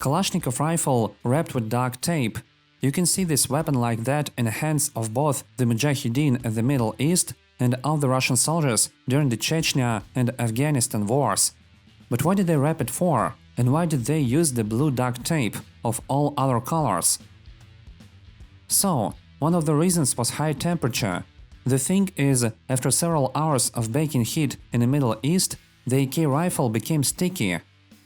Kalashnikov rifle wrapped with duct tape. You can see this weapon like that in the hands of both the Mujahideen in the Middle East and of the Russian soldiers during the Chechnya and Afghanistan wars. But what did they wrap it for? And why did they use the blue duct tape of all other colors? So, one of the reasons was high temperature. The thing is, after several hours of baking heat in the Middle East, the AK rifle became sticky.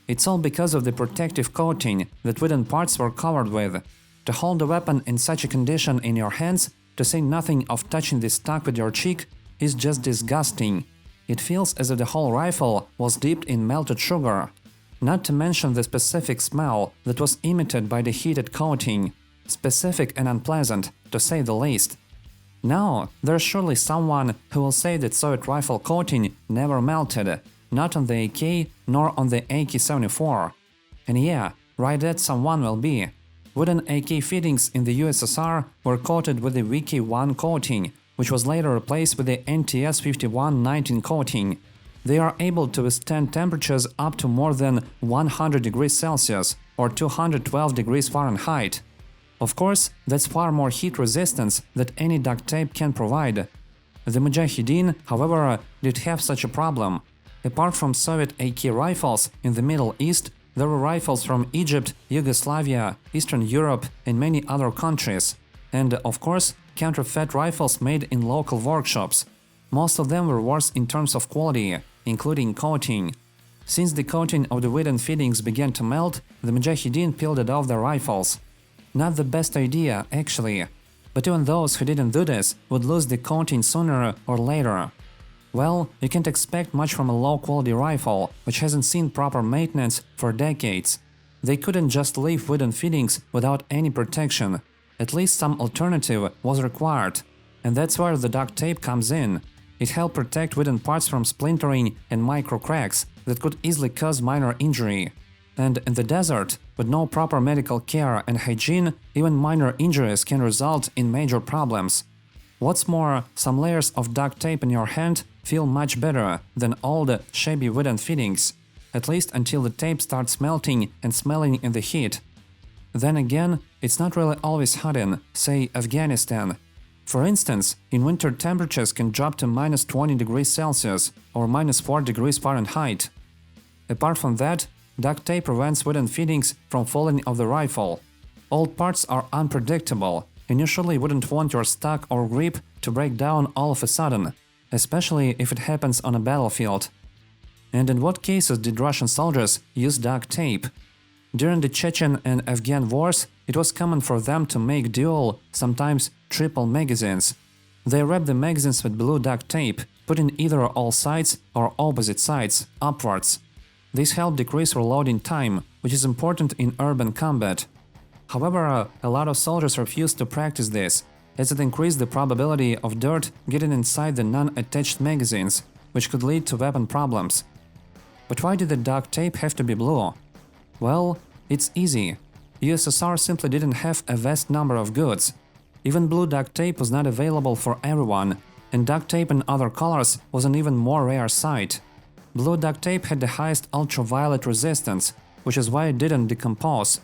It's all because of the protective coating that wooden parts were covered with. To hold the weapon in such a condition in your hands, to say nothing of touching the stock with your cheek, is just disgusting. It feels as if the whole rifle was dipped in melted sugar. Not to mention the specific smell that was emitted by the heated coating. Specific and unpleasant, to say the least. Now, there's surely someone who will say that Soviet rifle coating never melted, not on the AK nor on the AK-74. And yeah, right, that someone will be. Wooden AK fittings in the USSR were coated with the VK1 coating, which was later replaced with the NTS-5119 coating. They are able to withstand temperatures up to more than 100 degrees Celsius or 212 degrees Fahrenheit. Of course, that's far more heat resistance that any duct tape can provide. The Mujahideen, however, did have such a problem. Apart from Soviet AK rifles in the Middle East, there were rifles from Egypt, Yugoslavia, Eastern Europe and many other countries. And, of course, counterfeit rifles made in local workshops. Most of them were worse in terms of quality, including coating. Since the coating of the wooden fittings began to melt, the Mujahideen peeled it off their rifles. Not the best idea, actually. But even those who didn't do this would lose the coating sooner or later. Well, you can't expect much from a low-quality rifle, which hasn't seen proper maintenance for decades. They couldn't just leave wooden fittings without any protection. At least some alternative was required. And that's where the duct tape comes in. It helped protect wooden parts from splintering and micro cracks that could easily cause minor injury. And in the desert, with no proper medical care and hygiene, even minor injuries can result in major problems. What's more, some layers of duct tape in your hand feel much better than all the shabby wooden fittings, at least until the tape starts melting and smelling in the heat. Then again, it's not really always hot in, say, Afghanistan. For instance, in winter temperatures can drop to minus 20 degrees Celsius or minus 4 degrees Fahrenheit. Apart from that, duct tape prevents wooden fittings from falling off the rifle. Old parts are unpredictable and usually wouldn't want your stock or grip to break down all of a sudden, especially if it happens on a battlefield. And in what cases did Russian soldiers use duct tape? During the Chechen and Afghan wars, it was common for them to make dual, sometimes triple magazines. They wrapped the magazines with blue duct tape, putting either all sides or opposite sides upwards. This helped decrease reloading time, which is important in urban combat. However, a lot of soldiers refused to practice this, as it increased the probability of dirt getting inside the non-attached magazines, which could lead to weapon problems. But why did the duct tape have to be blue? Well, it's easy. USSR simply didn't have a vast number of goods. Even blue duct tape was not available for everyone, and duct tape in other colors was an even more rare sight. Blue duct tape had the highest ultraviolet resistance, which is why it didn't decompose.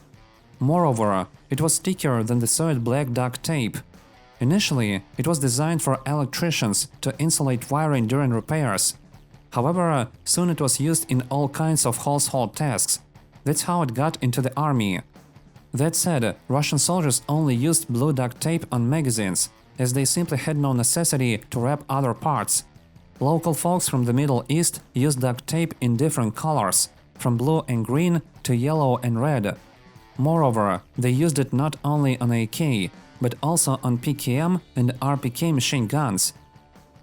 Moreover, it was stickier than the Soviet black duct tape. Initially, it was designed for electricians to insulate wiring during repairs. However, soon it was used in all kinds of household tasks. That's how it got into the army. That said, Russian soldiers only used blue duct tape on magazines, as they simply had no necessity to wrap other parts. Local folks from the Middle East used duct tape in different colors, from blue and green to yellow and red. Moreover, they used it not only on AK, but also on PKM and RPK machine guns.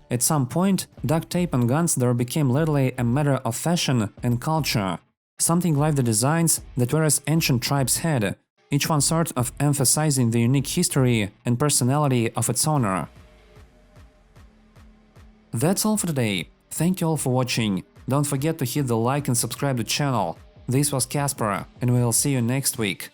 At some point, duct tape on guns there became literally a matter of fashion and culture, something like the designs that various ancient tribes had, each one sort of emphasizing the unique history and personality of its owner. That's all for today. Thank you all for watching. Don't forget to hit the like and subscribe to the channel. This was Casper, and we'll see you next week.